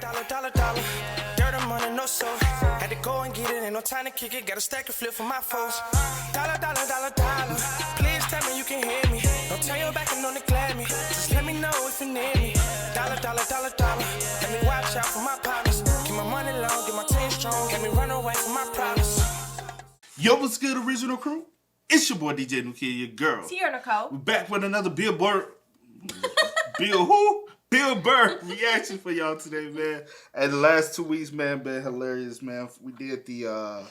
dollar. Dirt and money, no soul. Had to go and get it, ain't no time to kick it. Got a stack of flip for my foes. Dollar. Please tell me you can hear me. Don't turn your back and don't neglect me. Just let me know if you need me. Dollar. Let me watch out for my partners. Keep my money long, get my team strong. Let me run away from my problems. Yo, what's good, original crew? It's your boy DJ Nukia, your girl. Tia Nicole. We're back with another Bill Burr reaction for y'all today, man. And the last 2 weeks, man, been hilarious, man. We did the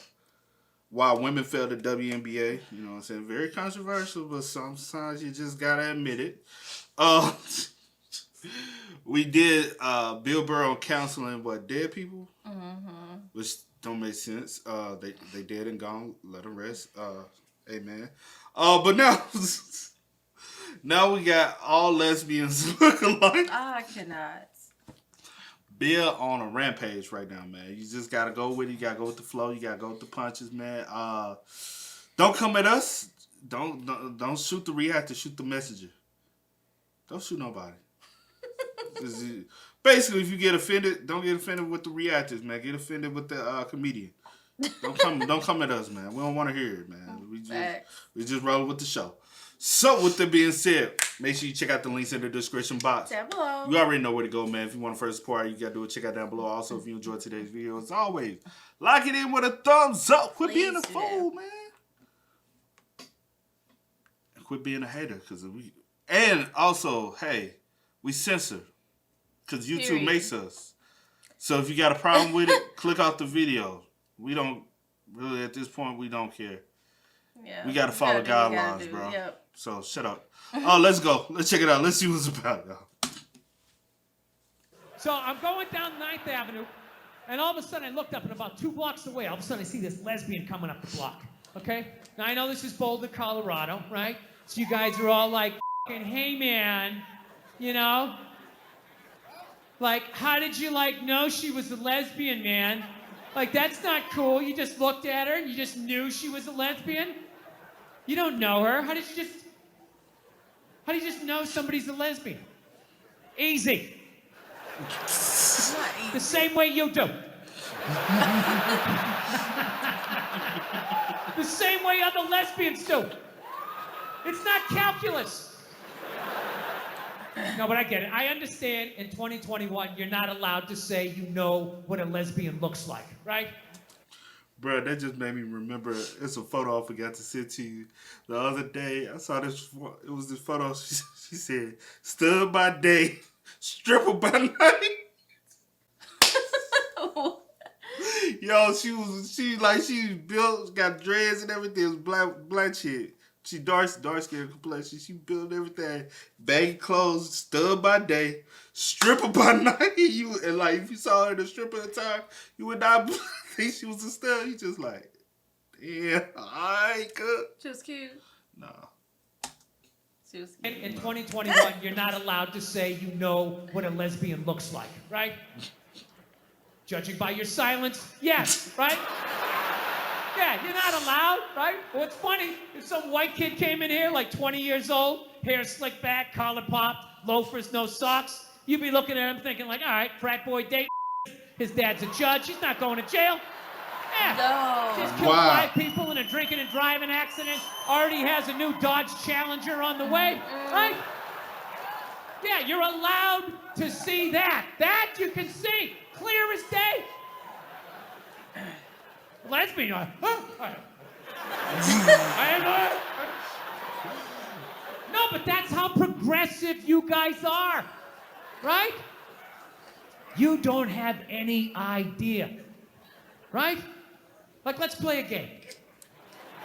Why Women Fail the WNBA. You know what I'm saying? Very controversial, but sometimes you just gotta admit it. We did Bill Burr on counseling dead people, which don't make sense. They dead and gone. Let them rest. Amen. But now we got all lesbians looking like. I cannot. Bill on a rampage right now, man. You just gotta go with it. You gotta go with the flow. You gotta go with the punches, man. Don't come at us. Don't shoot the reactor. Shoot the messenger. Don't shoot nobody. Basically, if you get offended, don't get offended with the reactors, man. Get offended with the comedian. Don't come at us, man. We don't want to hear it, man. We just roll with the show. So, with that being said, make sure you check out the links in the description box. Down below. You already know where to go, man. If you want to first support, you gotta do it. Check out down below. Also, if you enjoyed today's video, as always, like it in with a thumbs up. Quit being a fool, man. And quit being a hater, and also, hey, we censor. Because YouTube makes us. So if you got a problem with it, click off the video. We don't, really at this point, we don't care. Yeah, we got to follow guidelines, bro. Yep. So shut up. Let's go. Let's check it out. Let's see what's about, y'all. So I'm going down 9th Avenue, and all of a sudden I looked up, and about 2 blocks away, all of a sudden I see this lesbian coming up the block, okay? Now I know this is Boulder, Colorado, right? So you guys are all like, hey man, you know? Like, how did you, know she was a lesbian, man? Like, that's not cool. You just looked at her and you just knew she was a lesbian? You don't know her. How do you just know somebody's a lesbian? Easy. The same way you do. The same way other lesbians do. It's not calculus. No, but I get it. I understand in 2021, you're not allowed to say you know what a lesbian looks like, right? Bro, that just made me remember. It's a photo I forgot to send to you. The other day, I saw this. It was this photo. She said, "Stud by day, stripper by night." Yo, she built, got dreads and everything. It was black chick. She dark skin complexion. She built everything. Baggy clothes, stud by day, stripper by night. If you saw her in a stripper attire, you would not think she was a stud. You just like, damn, alright, good. She was cute. No. She was cute. In 2021, you're not allowed to say you know what a lesbian looks like, right? Judging by your silence, yes, right? Yeah, you're not allowed, right? Well, it's funny. If some white kid came in here, 20 years old, hair slicked back, collar popped, loafers, no socks, you'd be looking at him thinking all right, frat boy date, his dad's a judge, he's not going to jail. Yeah. No. Just killed 5 people in a drinking and driving accident, already has a new Dodge Challenger on the way, right? Yeah, you're allowed to see that. That you can see, clear as day. Lesbian, No, but that's how progressive you guys are, right? You don't have any idea, right? Let's play a game.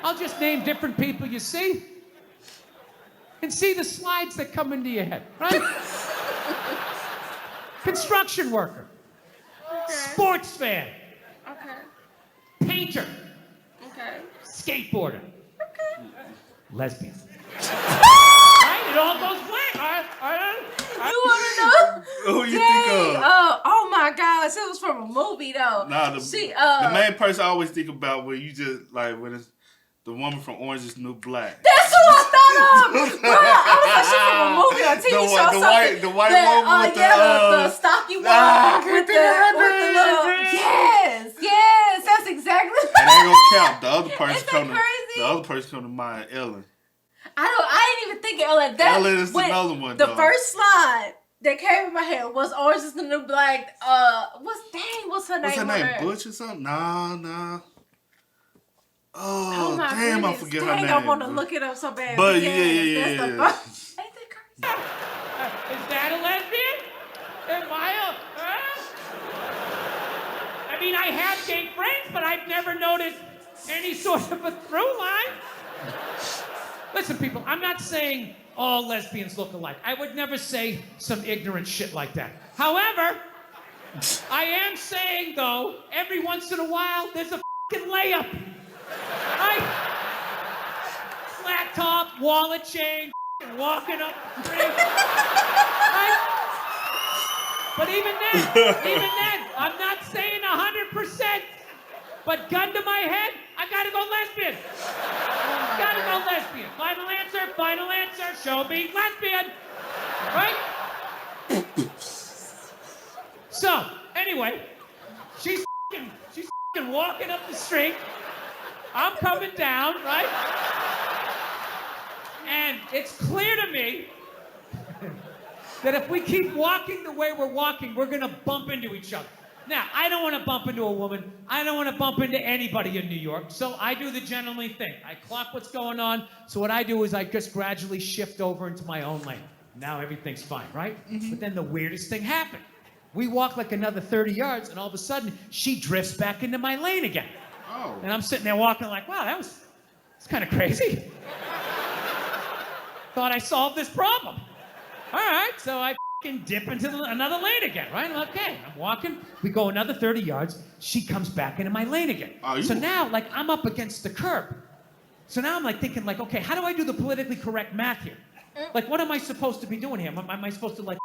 I'll just name different people you see and see the slides that come into your head, right? Construction worker, sports fan, painter. Okay. Skateboarder. Okay. Lesbian. Right? It all goes blank. You want to know? Who you think of? Oh my gosh. It was from a movie, though. Nah, the main person I always think about when you just, when it's the woman from Orange Is the New Black. That's who I thought of! Bro, I was like, she's from a movie or TV show. The white woman with the stocky one with the count. The other person Isn't that come to crazy? the other person come to mind. Ellen. I didn't even think of Ellen. That, Ellen is another one. The dog. first slide that came in my head was Orange is the New Black. What's her name? What's her on name? there? Butch or something? Nah. Oh my damn! goodness. I forget Dang, her name. I want to look it up so bad. But That's yeah. the first. Ain't that crazy? Is that a lesbian? Am I a... I mean, I have gay friends, but I've never noticed any sort of a through line. Listen, people, I'm not saying all lesbians look alike. I would never say some ignorant shit like that. However, I am saying, though, every once in a while, there's a fucking layup. Right? Flat top, wallet chain, walking up the street. Right? But even then, I'm not saying 100%. But gun to my head, I gotta go lesbian. Gotta go lesbian. Final answer, show me lesbian. Right? So, anyway, she's walking up the street. I'm coming down, right? And it's clear to me that if we keep walking the way we're walking, we're gonna bump into each other. Now, I don't want to bump into a woman. I don't want to bump into anybody in New York. So I do the gentlemanly thing. I clock what's going on. So what I do is I just gradually shift over into my own lane. Now everything's fine, right? Mm-hmm. But then the weirdest thing happened. We walk like another 30 yards, and all of a sudden, she drifts back into my lane again. Oh. And I'm sitting there walking like, wow, it's kind of crazy. Thought I solved this problem. All right, so I dip into another lane again, right? Okay, I'm walking. We go another 30 yards. She comes back into my lane again. So now, like, I'm up against the curb. So now I'm like thinking, like, okay, how do I do the politically correct math here? Like, what am I supposed to be doing here? Am I supposed to am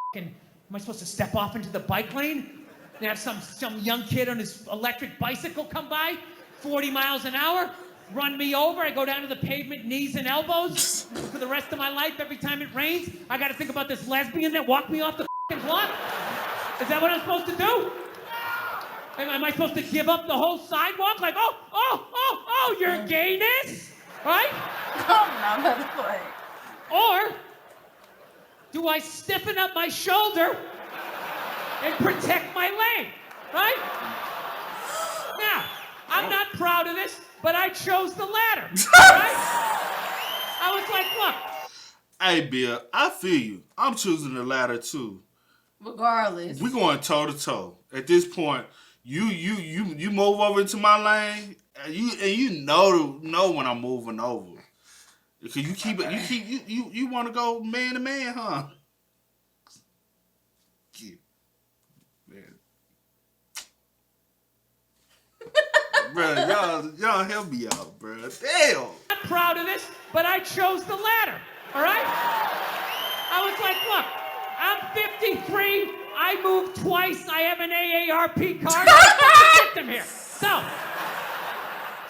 I supposed to step off into the bike lane and have some young kid on his electric bicycle come by, 40 miles an hour, run me over? I go down to the pavement, knees and elbows for the rest of my life. Every time it rains, I got to think about this lesbian that walked me off the block. Is that what I'm supposed to do? Am I supposed to give up the whole sidewalk? Like, oh, your gayness, right? Come on, that's funny. Or do I stiffen up my shoulder and protect my leg, right? Now, I'm not proud of this, but I chose the latter, right? I was like, look. Hey, Bill, I feel you. I'm choosing the latter, too. Regardless. We're going toe-to-toe. At this point, you move over into my lane, and you know when I'm moving over. Because you want to go man to man, huh? Yeah. Man. Bro, y'all help me out, bro. Damn. I'm not proud of this, but I chose the latter, all right? I was like, look, I'm 53, I moved twice, I have an AARP card, I'm a victim here.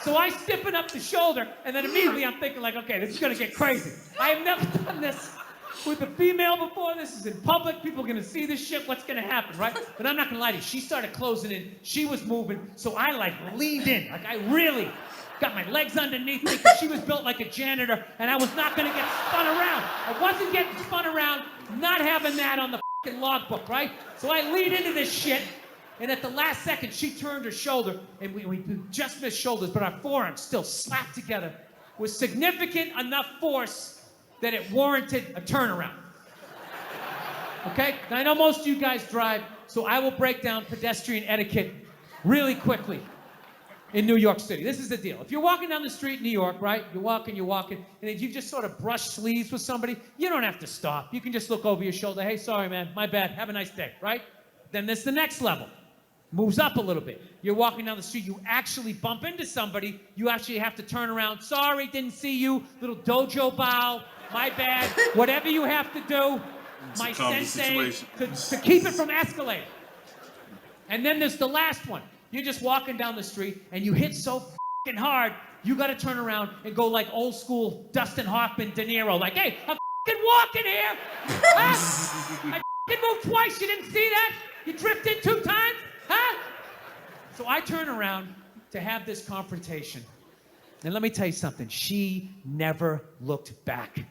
So I stiffen up the shoulder, and then immediately I'm thinking like, okay, this is gonna get crazy. I have never done this with a female before. This is in public. People are gonna see this shit. What's gonna happen, right? But I'm not gonna lie to you. She started closing in. She was moving, so I like leaned in. Like I really got my legs underneath me because she was built like a janitor, and I was not gonna get spun around. I wasn't getting spun around. Not having that on the fucking logbook, right? So I leaned into this shit. And at the last second, she turned her shoulder, and we just missed shoulders, but our forearms still slapped together with significant enough force that it warranted a turnaround. Okay? Now, I know most of you guys drive, so I will break down pedestrian etiquette really quickly in New York City. This is the deal. If you're walking down the street in New York, right? You're walking, and if you just sort of brush sleeves with somebody, you don't have to stop. You can just look over your shoulder. Hey, sorry, man. My bad. Have a nice day, right? Then there's the next level. Moves up a little bit. You're walking down the street, you actually bump into somebody, you actually have to turn around. Sorry, didn't see you. Little dojo bow, my bad. Whatever you have to do, my sensei, to keep it from escalating. And then there's the last one. You're just walking down the street, and you hit so fucking hard, you gotta turn around and go like old school Dustin Hoffman, De Niro, like, hey, I'm fucking walking here. Huh? I fucking moved twice, you didn't see that? You drifted 2 times? Huh? So I turn around to have this confrontation And let me tell you something. She never looked back.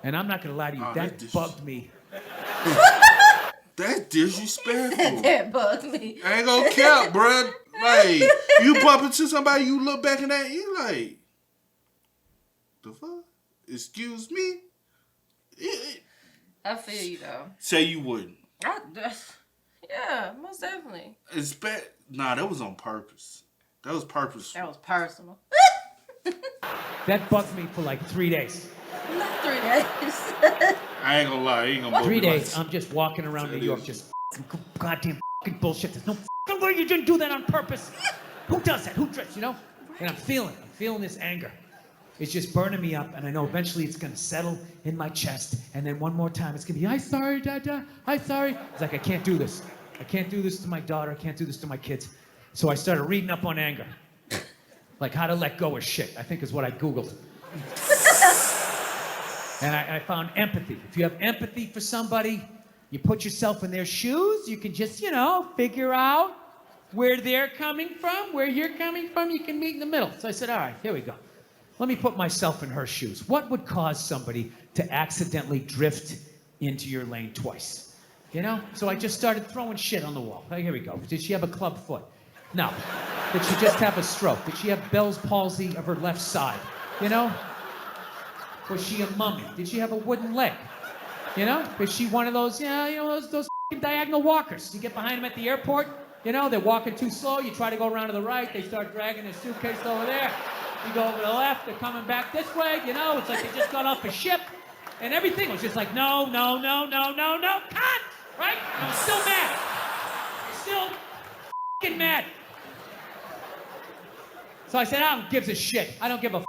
And I'm not going to lie to you. That bugged me. That's disrespectful. That bugged me. I ain't gonna cap, bruh. Like, you bump into somebody, you look back in that, you like, the fuck? Excuse me? I feel you, though. Say you wouldn't. Yeah, most definitely. Nah, that was on purpose. That was purposeful. That was personal. That bugged me for like 3 days. Not 3 days. I ain't gonna lie. I ain't gonna 3 days, I'm just walking around New York, just goddamn bullshit. There's no way you didn't do that on purpose. Who does that? Who drifts, you know? And I'm feeling this anger. It's just burning me up, and I know eventually it's gonna settle in my chest, and then one more time it's gonna be, I'm sorry, Dada, I'm sorry. It's like, I can't do this. I can't do this to my daughter, I can't do this to my kids. So I started reading up on anger. Like how to let go of shit, I think is what I Googled. And I found empathy. If you have empathy for somebody, you put yourself in their shoes, you can just, figure out where they're coming from, where you're coming from, you can meet in the middle. So I said, all right, here we go. Let me put myself in her shoes. What would cause somebody to accidentally drift into your lane twice? So I just started throwing shit on the wall. Oh, here we go. Did she have a club foot? No. Did she just have a stroke? Did she have Bell's palsy of her left side? Was she a mummy? Did she have a wooden leg? Is she one of those, those diagonal walkers? You get behind them at the airport, they're walking too slow, you try to go around to the right, they start dragging their suitcase over there. You go over to the left, they're coming back this way, it's like they just got off a ship. And everything was just like, no, cut! Right? I was still mad. Still f***ing mad. So I said, I don't give a shit. I don't give a f***.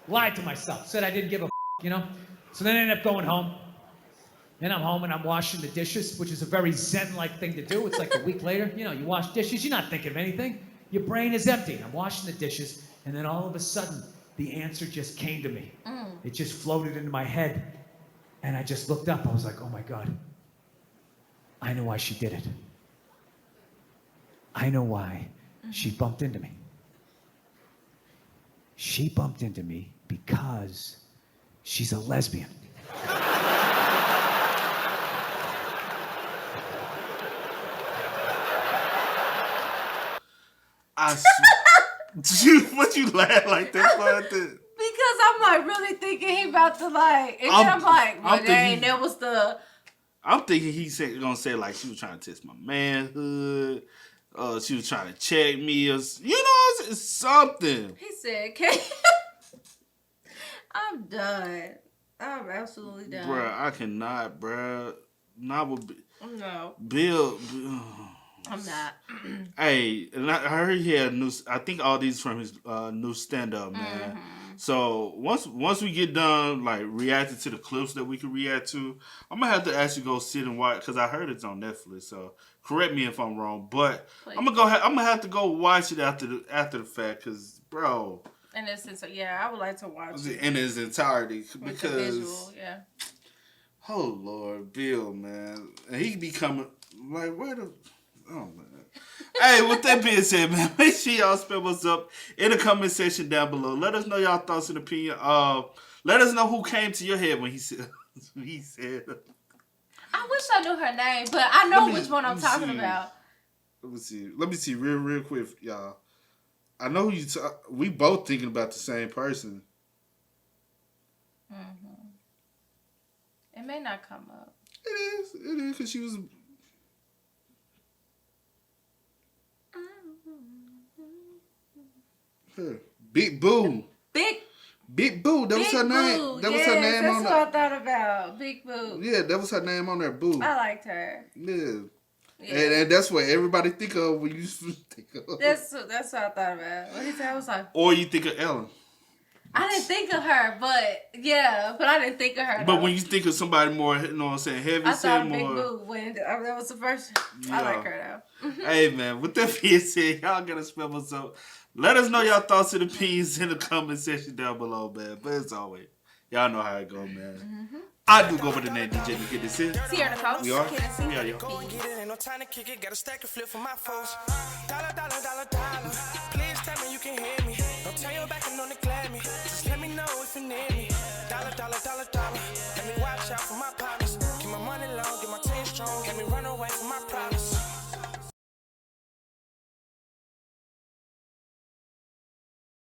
Lied to myself. Said I didn't give a f***, So then I ended up going home. Then I'm home and I'm washing the dishes, which is a very zen-like thing to do. It's like a week later. You wash dishes, you're not thinking of anything. Your brain is empty. I'm washing the dishes, and then all of a sudden, the answer just came to me. It just floated into my head, and I just looked up. I was like, oh my God. I know why she did it. I know why she bumped into me. She bumped into me because she's a lesbian. What you laugh like that for? Because I'm like really thinking he about to like, and then I'm like, well, dang, that was the. I'm thinking gonna say like she was trying to test my manhood. She was trying to check me, or it's something. He said, "Okay, I'm done. I'm absolutely done." Bruh, I cannot, bruh. Not with No. Bill. I'm not. Hey, and I heard he had new. I think all these from his new stand-up, man. So once we get done, like reacting to the clips that we can react to, I'm gonna have to actually go sit and watch because I heard it's on Netflix. So correct me if I'm wrong, but please. I'm gonna have to go watch it after the fact because, bro. And I would like to watch it in its entirety because. The visual, yeah. Oh Lord, Bill, man, and he be coming like where the. Oh, man. Hey, with that being said, man, make sure y'all spell us up in the comment section down below. Let us know y'all thoughts and opinion. Let us know who came to your head when he said. I wish I knew her name, but I know which one I'm talking about. Let me see, real quick, y'all. I know who we both thinking about the same person. It may not come up. It is, because she was. Big Boo. Big Boo. That was her name. That was her name on there. That's what I thought about. Big Boo. Yeah, that was her name on there. Boo. I liked her. Yeah. And that's what everybody think of when you think of. That's what I thought about. What he said, I was like. Or you think of Ellen. I didn't think of her, but I didn't think of her. But when you think of somebody more, you know what I'm saying, heavy, I thought more. Big Boo when that was the first. Yeah. I like her though. Hey man, with that being said, y'all gotta spell us up. Let us know y'all thoughts and opinions in the comment section down below, man. But as always, y'all know how it go, man. I do go by the name DJ to get this in. Sierra the Coach. We are, y'all. Go and get it, ain't no time to kick it. Got a stack of flip for my foes. Dollar. Please tell me dollar. Let me watch out for my partners. Keep my money long, get my team strong. Let me run away from